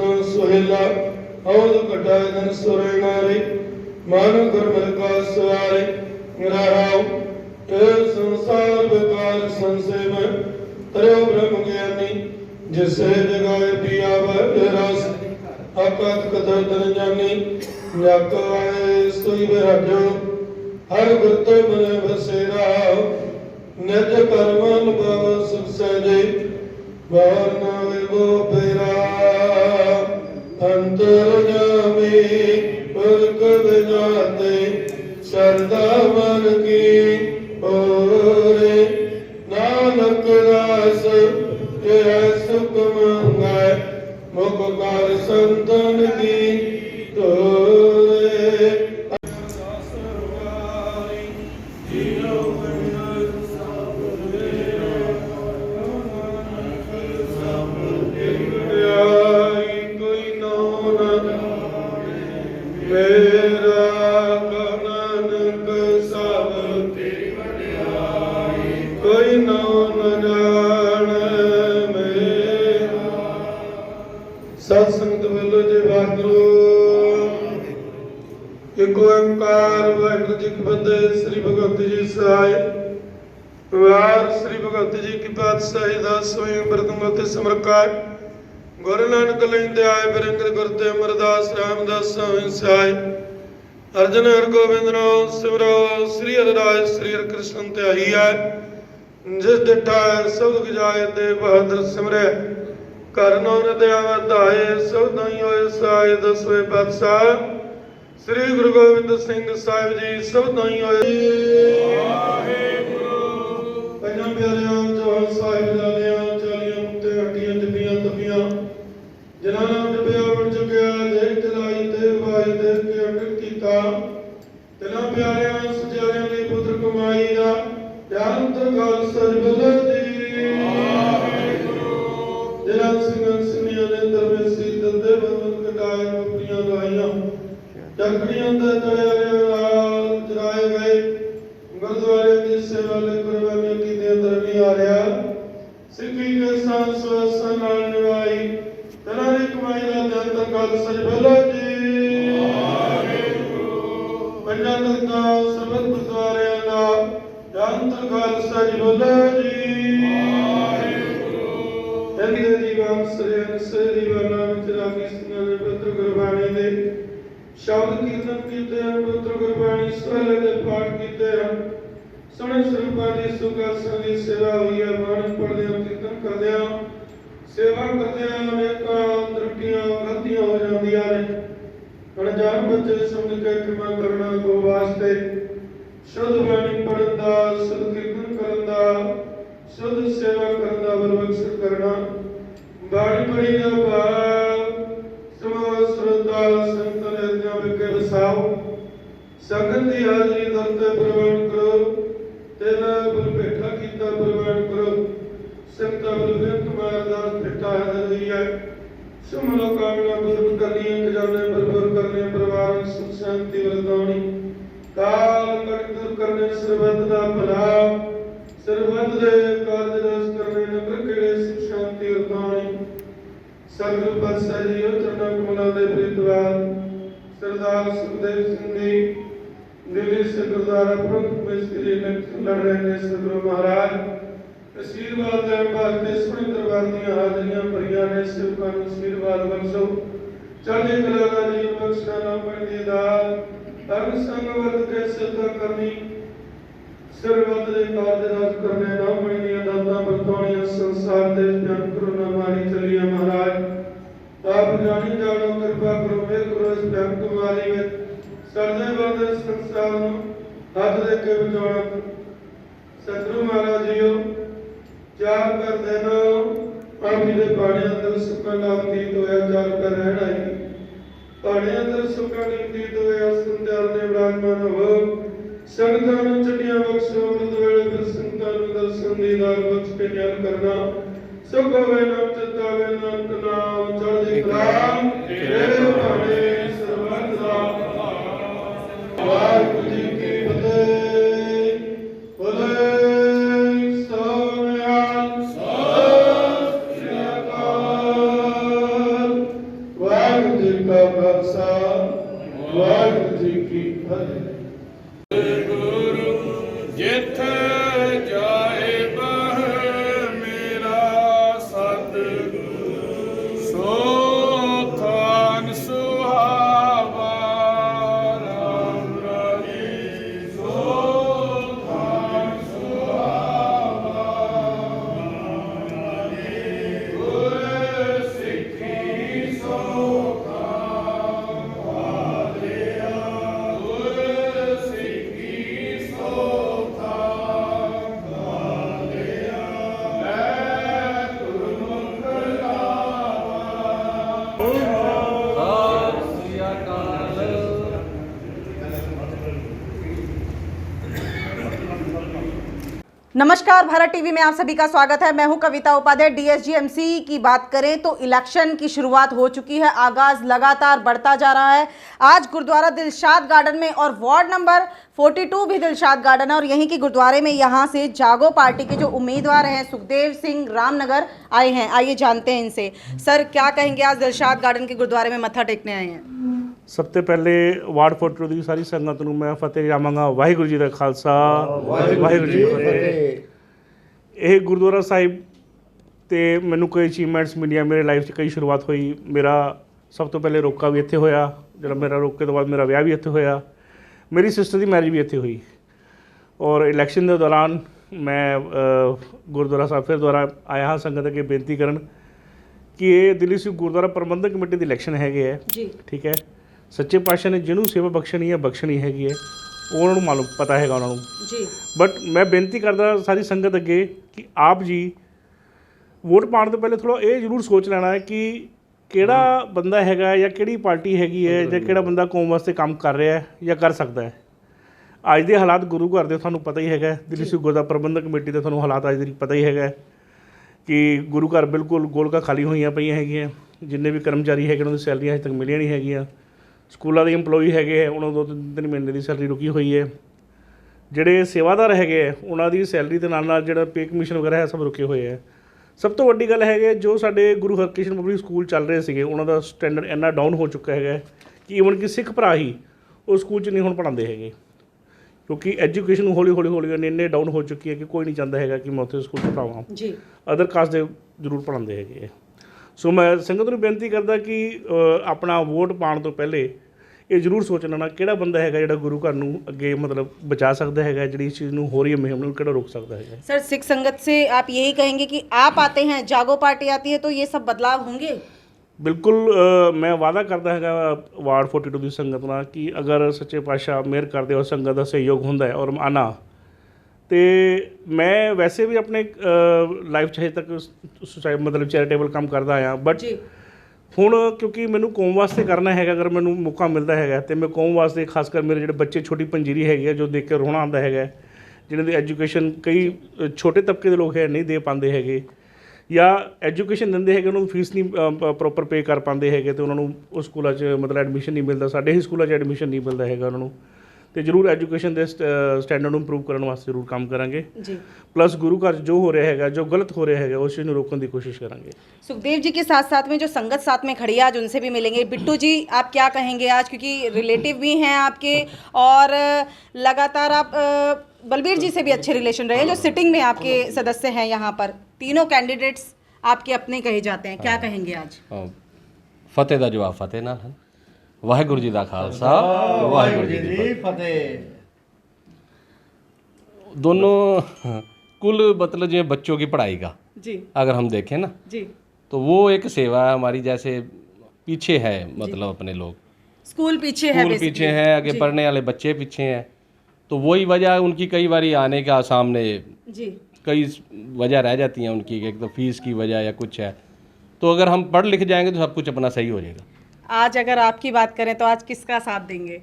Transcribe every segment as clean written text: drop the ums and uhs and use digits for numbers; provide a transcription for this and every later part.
सुनो सुहेला औद कटाए धन सुरे नारे मानो गुरमल का सवारे रहाओ ते संसार विकार संशय में तरो ब्रह्म ज्ञानी जिसे जगाए पिया रस आकाश कदर धन जानी जाक आए सोई बिराजो हर गुरतो बने बसेरा निज कर्म लुभाव सुख सहजे बाहर नावे गो फेरा अंतर्यामी पुरख बिजाते सरदा मन की ओरे नानक दास यह सुख मंगै मुख कार संतन की तोरे सत्संगत बोलो जी वाहिगुरू एक ओंकार वाहिगुरू जी की फतेह। श्री भगवती जी सहाय वार श्री भगवती जी की पातशाही दा स्वयं बरतंगोते समरकार गुरु नानक लेंदे आए बिरंग गुरते अमरदास रामदास सहाय अर्जन हर गोबिंद नो सिमरो श्री हरिराय श्री हरि कृष्ण त्याई है जिस डिठा सब गजाए दे बहादुर सिमरे घर नौन दया वधाए सब दाई होए सहाय दसवें पातशाह श्री गुरु गोबिंद सिंह साहिब जी सब दाई होए पंजां प्यारियां चौहान साहिब जालियां चालियां मुक्ते हट्टियां जपियां तपियां जिन्हां नाम जपिया बन चुकिया देख चलाई ते वाई देख के अटक कीता तिन्हां प्यारियां सचारियां दी पुत्र कमाई दा ध्यान तर गल सज बोलो जी जिन्हां सिंघां सिंघियां ने दरवेसी दंदे बंद कटाए अपनियां लाइयां चकड़ियां ते तड़ियां नाल चराए गए गुरुद्वारे की सेवा ले कुर्बानी की दे अंदर नहीं आ रहा सिक्खी के साथ सुवसा नाल निभाई तिन्हां दी कमाई दा ध्यान तर गल सज बोलो जी पंजां तख्तां सरबत गुरुद्वारियां दा ध्यान तर गल सज बोलो जी जीवन श्री दीवाना विचरागी सिंह ने पुत्र गुरबाणी दे शब्द कीर्तन कीते हैं पुत्र गुरबाणी सवेले दे पाठ कीते हैं सुने स्वरूपां दी सुखासन दी सेवा हुई है बाणी पढ़दे कीर्तन करदे सेवा करदे अनेकां त्रुटियां गलतियां हो जांदियां ने अनजान बच्चे समझ के क्षमा करना गो वास्ते शुद्ध बाणी पढ़न दा शुद्ध कीर्तन करन दा शुद्ध सेवा करन दा बलबख्श करना बाणी पढ़ी दा भाव समो श्रद्धा संतन यज्ञ विके बसाओ संगत दी हाजरी दरते प्रवान करो तेरा बल भेठा कीता प्रवान करो संता बल बेंत मारदास भेठा हाजर दी है सुमलो कामना पूर्ण करनी खजाने भरपूर करने परिवार सुख शांति वरदानी काल कट दूर करने सर्वत दा भला सर्वत दे कार्य रस करने नगर केड़े सुख शांति वरदानी सगल पातशाह जी चरणा कमला दे प्रीतवान सरदार सुखदेव सिंह जी दिल्ली से गुरुद्वारा प्रमुख मिस्त्री ने लड़ रहे ने सदगुरु महाराज आशीर्वाद दे भारते सोहने दरबार दी हाजरियां भरियां ने सेवकां नूं आशीर्वाद बख्शो चढ़दी कला दा जीवन बख्शना ना पड़दी दाल धर्म संग वर्त के सेवा करनी सर्वत दे कार्य राज करने ना पड़दी दाता बरतौनियां संसार दे जन करुणा मारी चलिया महाराज आप जानी जानो कृपा करो मेर करो इस भयंकर कुमारी में सरदे बंदे संसार नूं हथ दे के बचाना सतगुरु महाराज जीओ चार कर देना पानी दे पानी अंदर सुखा नाम दीत होया चार कर रहना ही पानी अंदर सुखा नीतीत होया संध्यार ने विराजमान हो संगतां नूं चढ़ियां बख्शो अमृत वेले फिर संगतां नूं दर्शन दीदार बख्श के ज्ञान करना सुख होवे नाम चितावे नानक नाम चढ़दी कला तेरे भाणे सर्वत दा वाहिगुरू जी की फतेह। बोले सोनिया सत श्री अकाल ਵਾਹਿਗੁਰੂ ਜੀ ਕਾ ਖਾਲਸਾ ਵਾਹਿਗੁਰੂ ਜੀ ਕੀ ਫਤਿਹ। ਜਿੱਥੇ ਜਾਏ ਬਹ ਮੇਰਾ ਸਤਿਗੁਰ ਸੋ ਥਾਨ ਸੁਹਾਵਾ ਰਾਮ ਰਾਜੇ ਸੋ ਥਾਨ ਸੁਹਾਵਾ ਗੁਰ ਸਿੱਖੀ ਸੋਖਾ ਵਾਲਿਆ ਗੁਰ ਸਿੱਖੀ ਸੋਖਾ ਵਾਲਿਆ ਲੈ ਗੁਰਮੁਖ नमस्कार, भारत टीवी में आप सभी का स्वागत है। मैं हूं कविता उपाध्याय। डीएसजीएमसी की बात करें तो इलेक्शन की शुरुआत हो चुकी है, आगाज लगातार बढ़ता जा रहा है। आज गुरुद्वारा दिलशाद गार्डन में और वार्ड नंबर 42 भी दिलशाद गार्डन है और यहीं के गुरुद्वारे में यहां से जागो पार्टी के जो उम्मीदवार हैं सुखदेव सिंह रामनगर आए हैं। आइए जानते हैं इनसे। सर, क्या कहेंगे, आज दिलशाद गार्डन के गुरुद्वारे में मत्था टेकने आए हैं? ਸਭ ਤੋਂ ਪਹਿਲੇ ਵਾਰਡ 42 ਦੀ ਸਾਰੀ ਸੰਗਤ ਨੂੰ ਮੈਂ ਫਤਿਹ ਜਾਵਾਂਗਾ। ਵਾਹਿਗੁਰੂ ਜੀ ਦਾ ਖਾਲਸਾ ਵਾਹਿਗੁਰੂ ਜੀ ਕੀ ਫਤਿਹ। ਇਹ ਗੁਰਦੁਆਰਾ ਸਾਹਿਬ ਤੇ ਮੈਨੂੰ ਕੋਈ ਅਚੀਵਮੈਂਟਸ ਮਿਲੀਆਂ ਮੇਰੇ ਲਾਈਫ 'ਚ। ਕਈ ਸ਼ੁਰੂਆਤ ਹੋਈ। ਮੇਰਾ ਸਭ ਤੋਂ ਪਹਿਲੇ ਰੋਕਾ ਵੀ ਇੱਥੇ ਹੋਇਆ, ਜਿਹੜਾ ਮੇਰਾ ਰੋਕੇ ਤੋਂ ਬਾਅਦ ਮੇਰਾ ਵਿਆਹ ਵੀ ਇੱਥੇ ਹੋਇਆ। ਮੇਰੀ ਸਿਸਟਰ ਦੀ ਮੈਰਿਜ ਵੀ ਇੱਥੇ ਹੋਈ। ਔਰ ਇਲੈਕਸ਼ਨ ਦੇ ਦੌਰਾਨ ਮੈਂ ਗੁਰਦੁਆਰਾ ਸਾਹਿਬ ਫਿਰ ਦੁਆਰਾ ਆਇਆ ਹਾਂ ਸੰਗਤ ਅੱਗੇ ਬੇਨਤੀ ਕਰਨ ਕਿ ਇਹ ਦਿੱਲੀ ਸਿੱਖ ਗੁਰਦੁਆਰਾ ਪ੍ਰਬੰਧਕ ਕਮੇਟੀ ਦੀ ਇਲੈਕਸ਼ਨ ਹੈਗੇ ਹੈ ਜੀ। ਠੀਕ ਹੈ। ਸੱਚੇ ਪਾਤਸ਼ਾਹ ਨੇ ਜਿਹਨੂੰ ਸੇਵਾ ਬਖਸ਼ਣੀ ਹੈਗੀ ਹੈ ਉਹ ਉਹਨਾਂ ਨੂੰ ਮਾਲੂਮ ਪਤਾ ਹੈਗਾ ਉਹਨਾਂ ਨੂੰ ਜੀ। ਬਟ ਮੈਂ ਬੇਨਤੀ ਕਰਦਾ ਸਾਰੀ ਸੰਗਤ ਅੱਗੇ ਕਿ ਆਪ ਜੀ ਵੋਟ ਪਾਉਣ ਤੋਂ ਪਹਿਲੇ ਥੋੜ੍ਹਾ ਇਹ ਜ਼ਰੂਰ ਸੋਚ ਲੈਣਾ ਹੈ ਕਿ ਕਿਹੜਾ ਬੰਦਾ ਹੈਗਾ ਜਾਂ ਕਿਹੜੀ ਪਾਰਟੀ ਹੈਗੀ ਹੈ ਜਾਂ ਕਿਹੜਾ ਬੰਦਾ ਕੌਮ ਵਾਸਤੇ ਕੰਮ ਕਰ ਰਿਹਾ ਹੈ ਜਾਂ ਕਰ ਸਕਦਾ ਹੈ। ਅੱਜ ਦੇ ਹਾਲਾਤ ਗੁਰੂ ਘਰ ਦੇ ਤੁਹਾਨੂੰ ਪਤਾ ਹੀ ਹੈਗਾ, ਦਿੱਲੀ ਸਿੱਖ ਗੁਰਦੁਆਰਾ ਪ੍ਰਬੰਧਕ ਕਮੇਟੀ ਦੇ ਤੁਹਾਨੂੰ ਹਾਲਾਤ ਅੱਜ ਦੇ ਪਤਾ ਹੀ ਹੈਗਾ ਕਿ ਗੁਰੂ ਘਰ ਬਿਲਕੁਲ ਗੋਲਕਾਂ ਖਾਲੀ ਹੋਈਆਂ ਪਈਆਂ ਹੈਗੀਆਂ। ਜਿੰਨੇ ਵੀ ਕਰਮਚਾਰੀ ਹੈਗੇ ਉਹਨਾਂ ਦੀ ਸੈਲਰੀਆਂ ਅਜੇ ਤੱਕ ਮਿਲੀਆਂ ਨਹੀਂ ਹੈਗੀਆਂ। ਸਕੂਲਾਂ ਦੇ EMPLOYE ਹੈਗੇ ਹੈ ਉਹਨਾਂ ਨੂੰ 2-3 ਮਹੀਨੇ ਦੀ ਸੈਲਰੀ ਰੁਕੀ ਹੋਈ ਹੈ। ਜਿਹੜੇ ਸੇਵਾਦਾਰ ਹੈਗੇ ਹੈ ਉਹਨਾਂ ਦੀ ਸੈਲਰੀ ਦੇ ਨਾਲ ਨਾਲ ਜਿਹੜਾ ਪੇ ਕਮਿਸ਼ਨ ਵਗੈਰਾ ਹੈ ਸਭ ਰੁਕੇ ਹੋਏ ਹੈ। ਸਭ ਤੋਂ ਵੱਡੀ ਗੱਲ ਹੈਗੇ ਜੋ ਸਾਡੇ ਗੁਰੂ ਹਰਕ੍ਰਿਸ਼ਨ ਪਬਲਿਕ ਸਕੂਲ ਚੱਲ ਰਹੇ ਸੀਗੇ ਉਹਨਾਂ ਦਾ ਸਟੈਂਡਰਡ ਇੰਨਾ ਡਾਊਨ ਹੋ ਚੁੱਕਾ ਹੈਗਾ ਕਿ ਈਵਨ ਕਿ ਸਿੱਖ ਭਰਾ ਹੀ ਉਹ ਸਕੂਲ 'ਚ ਨਹੀਂ ਹੁਣ ਪੜ੍ਹਾਉਂਦੇ ਹੈਗੇ, ਕਿਉਂਕਿ ਐਜੂਕੇਸ਼ਨ ਹੌਲੀ ਇੰਨੇ ਡਾਊਨ ਹੋ ਚੁੱਕੀ ਹੈ ਕਿ ਕੋਈ ਨਹੀਂ ਚਾਹੁੰਦਾ ਹੈਗਾ ਕਿ ਮੈਂ ਉੱਥੇ ਸਕੂਲ 'ਚ ਪੜ੍ਹਾਵਾਂ ਜੀ। ਅਦਰ ਕਾਸਟ ਦੇ ਜ਼ਰੂਰ ਪੜ੍ਹਾਉਂਦੇ ਹੈਗੇ। ਸੋ ਮੈਂ ਸੰਗਤ ਨੂੰ ਬੇਨਤੀ ਕਰਦਾ ਕਿ ਆਪਣਾ ਵੋਟ ਪਾਉਣ ਤੋਂ ਪਹਿਲੇ ਇਹ ਜ਼ਰੂਰ ਸੋਚਣਾ ਨਾ ਕਿਹੜਾ ਬੰਦਾ ਹੈਗਾ ਜਿਹੜਾ ਗੁਰੂ ਘਰ ਨੂੰ ਅੱਗੇ ਮਤਲਬ ਬਚਾ ਸਕਦਾ ਹੈਗਾ, ਜਿਹੜੀ ਇਸ ਚੀਜ਼ ਨੂੰ ਹੋ ਰਹੀ ਹੈ ਮੁਹਿੰਮ ਨੂੰ ਕਿਹੜਾ ਰੋਕ ਸਕਦਾ ਹੈਗਾ। सर, सिख संगत से आप यही कहेंगे कि आप आते हैं, जागो पार्टी आती है तो ये सब बदलाव होंगे? ਬਿਲਕੁਲ ਮੈਂ ਵਾਅਦਾ ਕਰਦਾ ਹੈਗਾ ਵਾਰਡ 42 ਦੀ ਸੰਗਤ ਨਾਲ ਕਿ ਅਗਰ ਸੱਚੇ ਪਾਤਸ਼ਾਹ ਮਿਹਰ ਕਰਦੇ ਔਰ ਸੰਗਤ ਦਾ ਸਹਿਯੋਗ ਹੁੰਦਾ ਹੈ ਔਰ ਆਉਣਾ ਤੇ ਮੈਂ ਵੈਸੇ ਵੀ ਆਪਣੇ ਲਾਈਫ 'ਚ ਹਜੇ ਤੱਕ ਮਤਲਬ ਚੈਰੀਟੇਬਲ ਕੰਮ ਕਰਦਾ ਆਇਆ। ਬਟ ਹੁਣ ਕਿਉਂਕਿ ਮੈਨੂੰ ਕੌਮ ਵਾਸਤੇ ਕਰਨਾ ਹੈਗਾ, ਅਗਰ ਮੈਨੂੰ ਮੌਕਾ ਮਿਲਦਾ ਹੈਗਾ ਤੇ ਮੈਂ ਕੌਮ ਵਾਸਤੇ ਖਾਸ ਕਰ ਮੇਰੇ ਜਿਹੜੇ ਬੱਚੇ ਛੋਟੀ ਪੰਜੀਰੀ ਹੈਗੀ ਹੈ ਜੋ ਦੇਖ ਕੇ ਰੋਣਾ ਆਉਂਦਾ ਹੈਗਾ, ਜਿਹਨਾਂ ਦੀ ਐਜੂਕੇਸ਼ਨ ਕਈ ਛੋਟੇ ਤਬਕੇ ਦੇ ਲੋਕ ਹੈ ਨਹੀਂ ਦੇ ਪਾਉਂਦੇ ਹੈਗੇ ਜਾਂ ਐਜੂਕੇਸ਼ਨ ਦਿੰਦੇ ਹੈਗੇ ਉਹਨਾਂ ਨੂੰ ਫੀਸ ਨਹੀਂ ਪ੍ਰੋਪਰ ਪੇ ਕਰ ਪਾਉਂਦੇ ਹੈਗੇ ਤੇ ਉਹਨਾਂ ਨੂੰ ਉਸ ਸਕੂਲਾਂ 'ਚ ਮਤਲਬ ਐਡਮਿਸ਼ਨ ਨਹੀਂ ਮਿਲਦਾ। ਸਾਡੇ ਹੀ ਸਕੂਲਾਂ 'ਚ ਐਡਮਿਸ਼ਨ ਨਹੀਂ ਮਿਲਦਾ ਹੈਗਾ ਉਹਨਾਂ ਨੂੰ। ਤੇ ਜ਼ਰੂਰ ਐਜੂਕੇਸ਼ਨ ਦੇ ਸਟੈਂਡਰਡ ਨੂੰ ਇੰਪਰੂਵ ਕਰਨ ਵਾਸਤੇ ਜ਼ਰੂਰ ਕੰਮ ਕਰਾਂਗੇ ਜੀ। प्लस गुरु घर जो हो रहा है, जो गलत हो रहा है, उस चीज़ को रोकने की कोशिश करेंगे। सुखदेव जी के साथ साथ में जो संगत साथ में खड़ी है आज उनसे भी मिलेंगे। बिट्टू जी, आप क्या कहेंगे आज, क्योंकि रिलेटिव भी हैं आपके और लगातार आप बलबीर जी से भी अच्छे रिलेशन रहे, जो सिटिंग में आपके सदस्य हैं यहाँ पर, तीनों कैंडिडेट्स आपके अपने कहे जाते हैं, क्या कहेंगे आज? फतेह का जवाब फतेह नाल है। वाहिगुरू जी का खालसा वाहिगुरू जी की फतेह। दोनों कुल मतलब जो बच्चों की पढ़ाई का जी अगर हम देखें ना जी तो वो एक सेवा है हमारी। जैसे पीछे है मतलब अपने लोग स्कूल पीछे है आगे पढ़ने वाले बच्चे पीछे हैं, तो वही वजह उनकी कई बारी आने का सामने जी कई वजह रह जाती हैं उनकी, एक तो फीस की वजह या कुछ है। तो अगर हम पढ़ लिख जाएंगे तो सब कुछ अपना सही हो जाएगा। आज अगर आपकी बात करें तो आज किसका साथ देंगे?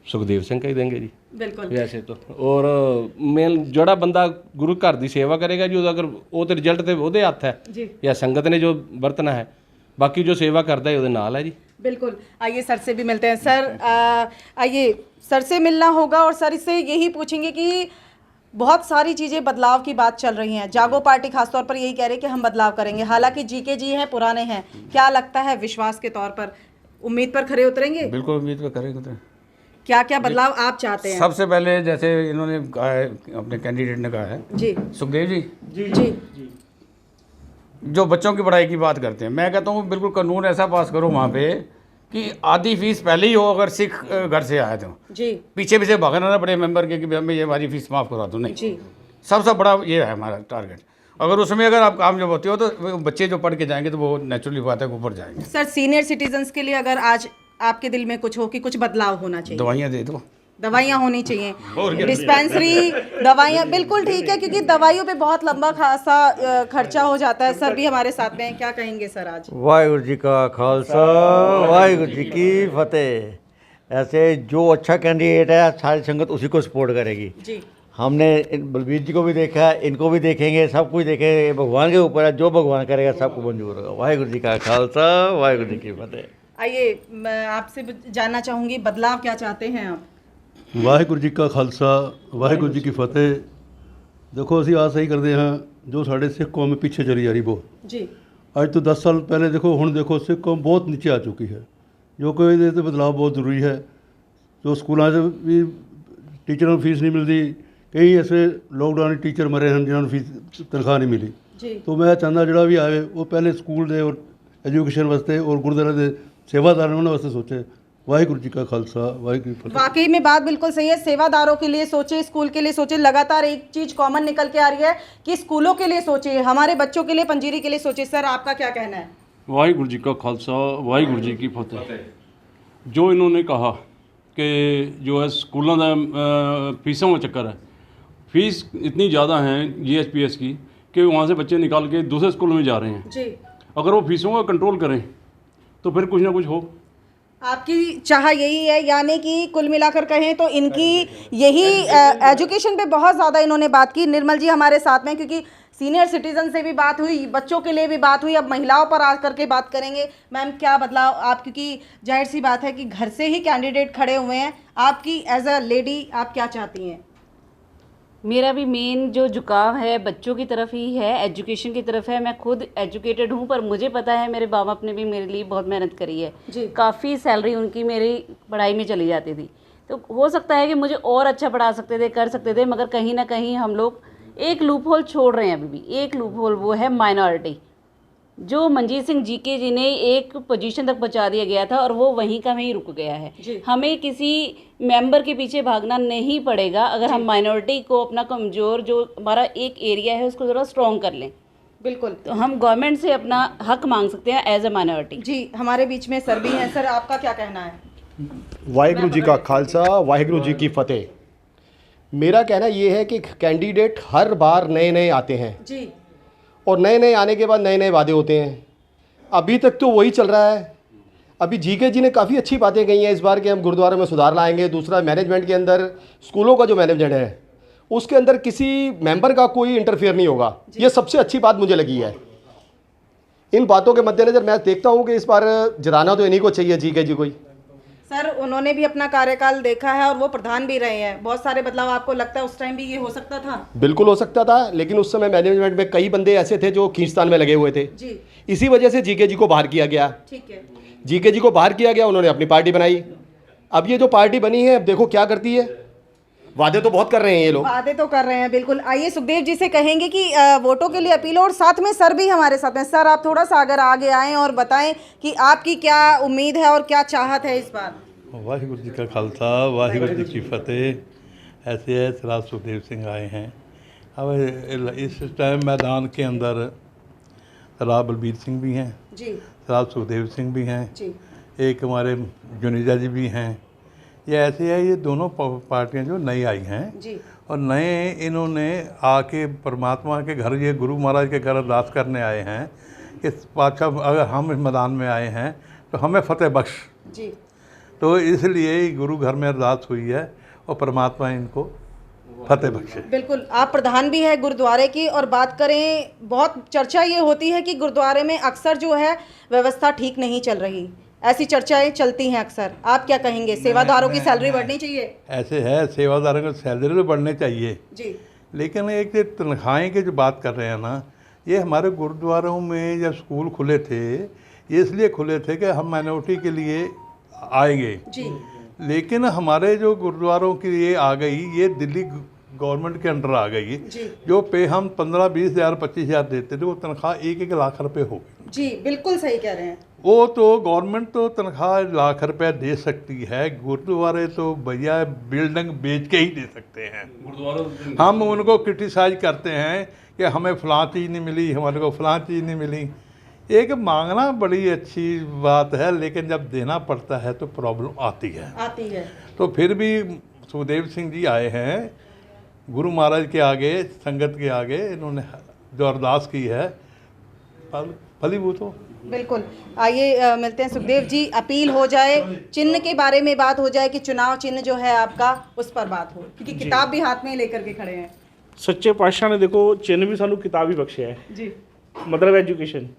सुखदेव सिंह का ही देंगे जी बिल्कुल वैसे तो। और मेन जोड़ा बंदा गुरु घर की सेवा करेगा जी, अगर वो तो रिजल्ट तो वो हाथ है जी, या संगत ने जो बरतना है, बाकी जो सेवा करता है वो नाल है जी। बिल्कुल। आइए सर से भी मिलते हैं। सर आइए सर से मिलना होगा और सर से यही पूछेंगे कि बहुत सारी चीज़ें बदलाव की बात चल रही हैं। जागो पार्टी खासतौर पर यही कह रही है कि हम बदलाव करेंगे, हालांकि जीके जी हैं, पुराने हैं। क्या लगता है, विश्वास के तौर पर उम्मीद पर खरे उतरेंगे? बिल्कुल उम्मीद पे करेंगे। तो क्या क्या बदलाव आप चाहते हैं? सबसे पहले जैसे इन्होंने कहा है, अपने कैंडिडेट ने कहा है जी सुखदेव जी, जी जो बच्चों की पढ़ाई की बात करते हैं, मैं कहता हूँ बिल्कुल कानून ऐसा पास करो वहाँ पे कि आधी फीस पहले ही हो, अगर सिख घर से आए तो जी पीछे पीछे भागना ना पड़े मेंबर के कि हमें ये हमारी फीस माफ़ करा दो, नहीं। जी सबसे बड़ा ये है हमारा टारगेट। अगर उसमें अगर आप कामयाब होते हो तो बच्चे जो पढ़ के जाएंगे तो वो नेचुरली बात है ऊपर जाएंगे। सर, सीनियर सिटीजन्स के लिए अगर आज आपके दिल में कुछ हो कि कुछ बदलाव होना चाहिए, दवाइयाँ दे दो, दवाइयाँ होनी चाहिए, डिस्पेंसरी दवाइयाँ, बिल्कुल ठीक है, क्योंकि दवाइयों पे बहुत लंबा खासा खर्चा हो जाता है। सर भी हमारे साथ में हैं, क्या कहेंगे सर आज? वाहिगुरु जी का खालसा, वाहिगुरु जी की फतेह। ऐसे जो अच्छा कैंडिडेट है सारी संगत उसी को सपोर्ट करेगी। जी हमने बलबीर जी को भी देखा है, इनको भी देखेंगे, सब कुछ देखेंगे। भगवान के ऊपर है, जो भगवान करेगा सबको मंजूर होगा। वाहिगुरु जी का खालसा, वाहिगुरु जी की फतेह। आइए, मैं आपसे जानना चाहूँगी, बदलाव क्या चाहते हैं आप? ਵਾਹਿਗੁਰੂ ਜੀ ਕਾ ਖਾਲਸਾ ਵਾਹਿਗੁਰੂ ਜੀ ਕੀ ਫਤਿਹ। देखो ਅਸੀਂ ਆਸ ਇਹੀ ਕਰਦੇ ਹਾਂ ਜੋ ਸਾਡੇ ਸਿੱਖ ਕੌਮ ਪਿੱਛੇ ਚਲੀ ਜਾ ਰਹੀ ਬਹੁਤ जी ਅੱਜ ਤੋਂ 10 ਸਾਲ ਪਹਿਲੇ ਦੇਖੋ ਹੁਣ ਦੇਖੋ ਸਿੱਖ ਕੌਮ ਬਹੁਤ ਨੀਚੇ ਆ ਚੁੱਕੀ ਹੈ ਜੋ ਕਿ ਇਹਦੇ ਤੇ ਬਦਲਾਅ ਬਹੁਤ ਜ਼ਰੂਰੀ ਹੈ। ਜੋ ਸਕੂਲਾਂ 'ਚ ਵੀ ਟੀਚਰਾਂ ਨੂੰ ਫੀਸ ਨਹੀਂ ਮਿਲਦੀ, ਕਈ ਐਸੇ ਲੋਕਡਾਊਨ ਟੀਚਰ ਮਰੇ ਹਨ ਜਿਨ੍ਹਾਂ ਨੂੰ ਫੀਸ ਤਨਖਾਹ ਨਹੀਂ ਮਿਲੀ। जी तो मैं चाहता ਜਿਹੜਾ ਵੀ ਆਵੇ ਉਹ ਪਹਿਲੇ ਸਕੂਲ ਦੇ ਔਰ ਐਜੂਕੇਸ਼ਨ ਵਾਸਤੇ ਔਰ ਗੁਰਦੁਆਰੇ ਦੇ ਸੇਵਾਦਾਰਾਂ ਉਹਨਾਂ ਵਾਸਤੇ ਸੋਚੇ। वाहिगुरु जी का खालसा वाहिगुरु जी की फतेह। वाकई में बात बिल्कुल सही है, सेवादारों के लिए सोचे, स्कूल के लिए सोचे। लगातार एक चीज कॉमन निकल के आ रही है कि स्कूलों के लिए सोचे, हमारे बच्चों के लिए, पंजीरी के लिए सोचे। सर, आपका क्या कहना है? वाहिगुरु जी का खालसा वाहिगुरु जी की फतेह। जो इन्होंने कहा कि जो है स्कूलों का फीसों का चक्कर है, फीस इतनी ज़्यादा है GHPS की कि वहाँ से बच्चे निकाल के दूसरे स्कूल में जा रहे हैं। जी, अगर वो फीसों का कंट्रोल करें तो फिर कुछ ना कुछ हो। आपकी चाह यही है, यानी कि कुल मिलाकर कहें तो इनकी यही एजुकेशन पे बहुत ज़्यादा इन्होंने बात की। निर्मल जी हमारे साथ में, क्योंकि सीनियर सिटीजन से भी बात हुई, बच्चों के लिए भी बात हुई, अब महिलाओं पर आकर के बात करेंगे। मैम, क्या बदलाव आप, क्योंकि जाहिर सी बात है कि घर से ही कैंडिडेट खड़े हुए हैं, आपकी एज अ लेडी आप क्या चाहती हैं? मेरा भी मेन जो झुकाव है बच्चों की तरफ ही है, एजुकेशन की तरफ है। मैं खुद एजुकेटेड हूँ, पर मुझे पता है मेरे बाप बाप ने भी मेरे लिए बहुत मेहनत करी है जी। काफ़ी सैलरी उनकी मेरी पढ़ाई में चली जाती थी, तो हो सकता है कि मुझे और अच्छा पढ़ा सकते थे, कर सकते थे, मगर कहीं ना कहीं हम लोग एक लूप होल छोड़ रहे हैं। अभी भी एक लूप होल, वो है माइनॉरिटी, जो मनजीत सिंह जीके जी ने एक पोजीशन तक पहुंचा दिया गया था और वो वहीं का वहीं रुक गया है। हमें किसी मेंबर के पीछे भागना नहीं पड़ेगा अगर हम माइनॉरिटी को अपना कमज़ोर जो हमारा एक एरिया है उसको ज़रा स्ट्रॉन्ग कर लें। बिल्कुल, तो हम गवर्नमेंट से अपना हक मांग सकते हैं एज ए माइनॉरिटी। जी, हमारे बीच में सर भी हैं। सर, आपका क्या कहना है? वाहिगुरु जी का खालसा वाहिगुरु जी की फतेह। मेरा कहना ये है कि कैंडिडेट हर बार नए नए आते हैं जी, और नए नए आने के बाद नए नए वादे होते हैं। अभी तक तो वही चल रहा है। अभी जीके जी ने काफ़ी अच्छी बातें कही हैं इस बार कि हम गुरुद्वारे में सुधार लाएंगे। दूसरा, मैनेजमेंट के अंदर, स्कूलों का जो मैनेजमेंट है उसके अंदर किसी मेंबर का कोई इंटरफेयर नहीं होगा। ये सबसे अच्छी बात मुझे लगी है। इन बातों के मद्देनज़र मैं देखता हूँ कि इस बार जिताना तो इन्हीं को चाहिए, जीके जी को ही। सर, उन्होंने भी अपना कार्यकाल देखा है और वो प्रधान भी रहे हैं। बहुत सारे बदलाव आपको लगता है उस टाइम भी ये हो सकता था? बिल्कुल हो सकता था, लेकिन उस समय मैनेजमेंट में कई बंदे ऐसे थे जो खींचतान में लगे हुए थे जी। इसी वजह से जीके जी को बाहर किया गया। ठीक है, जीके जी को बाहर किया गया, उन्होंने अपनी पार्टी बनाई। अब ये जो पार्टी बनी है, अब देखो क्या करती है। वादे तो बहुत कर रहे हैं ये लोग, वादे तो कर रहे हैं। बिल्कुल, आइए सुखदेव जी से कहेंगे कि वोटों के लिए अपील हो, और साथ में सर भी हमारे साथ हैं। सर, आप थोड़ा सा अगर आगे आएँ और बताएं कि आपकी क्या उम्मीद है और क्या चाहत है इस बार? वाहिगुरु जी का खालसा वाहिगुरु जी की फतेह। ऐसे है सरदार सुखदेव सिंह आए हैं। अब इस टाइम मैदान के अंदर सरदार बलबीर सिंह भी हैं जी, सरदार सुखदेव सिंह भी हैं जी, एक हमारे जुनेजा जी भी हैं। ये ऐसे है, ये दोनों पार्टियां जो नई आई हैं जी, और नए इन्होंने आके परमात्मा के घर, ये गुरु महाराज के घर अरदास करने आए हैं कि पातशाह अगर हम इस मैदान में आए हैं तो हमें फतेह बख्श। जी, तो इसलिए गुरु घर में अरदास हुई है और परमात्मा इनको फतेह बख्शे। बिल्कुल, आप प्रधान भी है गुरुद्वारे की, और बात करें, बहुत चर्चा ये होती है कि गुरुद्वारे में अक्सर जो है व्यवस्था ठीक नहीं चल रही, ऐसी चर्चाएं चलती हैं अक्सर। आप क्या कहेंगे? सेवादारों की सैलरी बढ़नी चाहिए? ऐसे है, सेवादारों की सैलरी तो बढ़नी चाहिए, जी, लेकिन एक ये तनख्वाहें की जो बात कर रहे हैं ना, ये हमारे गुरुद्वारों में जब स्कूल खुले थे, ये इसलिए खुले थे कि हम माइनॉरिटी के लिए आएंगे जी। लेकिन हमारे जो गुरुद्वारों के लिए आ गई, ये दिल्ली गवर्नमेंट के अंडर आ गई। जो पे हम 15-20 हज़ार 25 हज़ार देते थे, वो तनख्वाह 1-1 लाख रुपए हो गई। जी बिल्कुल सही कह रहे हैं। वो तो गवर्नमेंट तो तनख्वाह लाख रुपए दे सकती है, गुरुद्वारे तो भैया बिल्डिंग बेच के ही दे सकते हैं। हम उनको क्रिटिसाइज करते हैं कि हमें फ़लाँ चीज़ नहीं मिली, हमारे को फ़लाँ चीज़ नहीं मिली। एक मांगना बड़ी अच्छी बात है, लेकिन जब देना पड़ता है तो प्रॉब्लम आती है। तो फिर भी सुखदेव सिंह जी आए हैं गुरु महाराज के आगे, संगत के आगे, इन्होंने जो अरदास की है फलीभूत हो। बिल्कुल। आइए मिलते हैं सुखदेव जी, अपील हो जाए, चिन्ह के बारे में बात हो जाए कि चुनाव चिन्ह जो है आपका उस पर बात हो, क्योंकि किताब भी हाथ में लेकर के खड़े हैं। सच्चे पातशाह ने देखो चिन्ह भी सानू किताब ही बख्शिया है जी, मतलब एजुकेशन।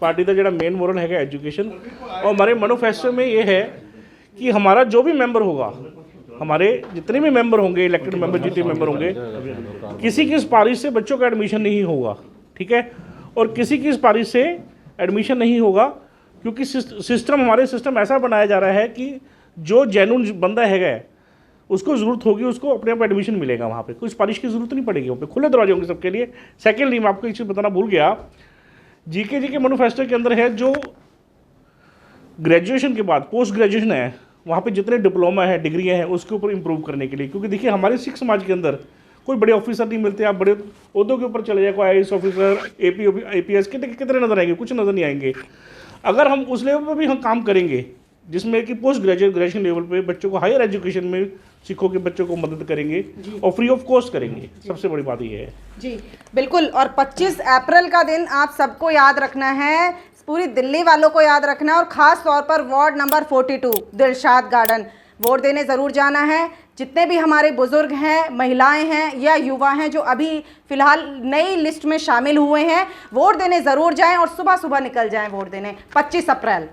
पार्टी का जो मेन मोरल है एजुकेशन, और हमारे मैनिफेस्टो में ये है कि हमारा जो भी मेंबर होगा, हमारे जितने भी मेंबर होंगे, इलेक्टेड मेंबर जितने मेंबर होंगे, किसी की सिफारिश से बच्चों का एडमिशन नहीं होगा, ठीक है, और किसी की सिफारिश से एडमिशन नहीं होगा, क्योंकि हमारे सिस्टम ऐसा बनाया जा रहा है कि जो जेन्युइन बंदा है उसको ज़रूरत होगी, उसको अपने आप एडमिशन मिलेगा वहाँ पे, कोई सिफारिश की ज़रूरत नहीं पड़ेगी, वहाँ पे खुले दरवाजे होंगे सबके लिए। सेकेंडली मैं आपको एक चीज़ बताना भूल गया, जीके मैनिफेस्टो के अंदर है जो ग्रेजुएशन के बाद पोस्ट ग्रेजुएशन है, वहाँ पे जितने डिप्लोमा है, डिग्रियाँ हैं, उसके ऊपर इंप्रूव करने के लिए, क्योंकि देखिए हमारे सिख समाज के अंदर कोई बड़े ऑफिसर नहीं मिलते। आप बड़े उद्योगों के ऊपर चले जाए, कोई IAS ऑफिसर, APS कितने नज़र आएंगे, कुछ नज़र नहीं आएंगे। अगर हम उस लेवल पर भी हम काम करेंगे जिसमें कि पोस्ट ग्रेजुएशन लेवल पे बच्चों को हायर एजुकेशन में सिखों के बच्चों को मदद करेंगे और फ्री ऑफ कॉस्ट करेंगे, सबसे बड़ी बात ये है। जी बिल्कुल। और 25 अप्रैल का दिन आप सबको याद रखना है, पूरी दिल्ली वालों को याद रखना है, और ख़ास तौर पर ward number 42 Dilshad garden vote देने ज़रूर जाना है। जितने भी हमारे बुज़ुर्ग हैं, महिलाएं हैं या युवा हैं जो अभी फ़िलहाल नई लिस्ट में शामिल हुए हैं, वोट देने ज़रूर जाएं और सुबह सुबह निकल जाएं वोट देने 25 अप्रैल।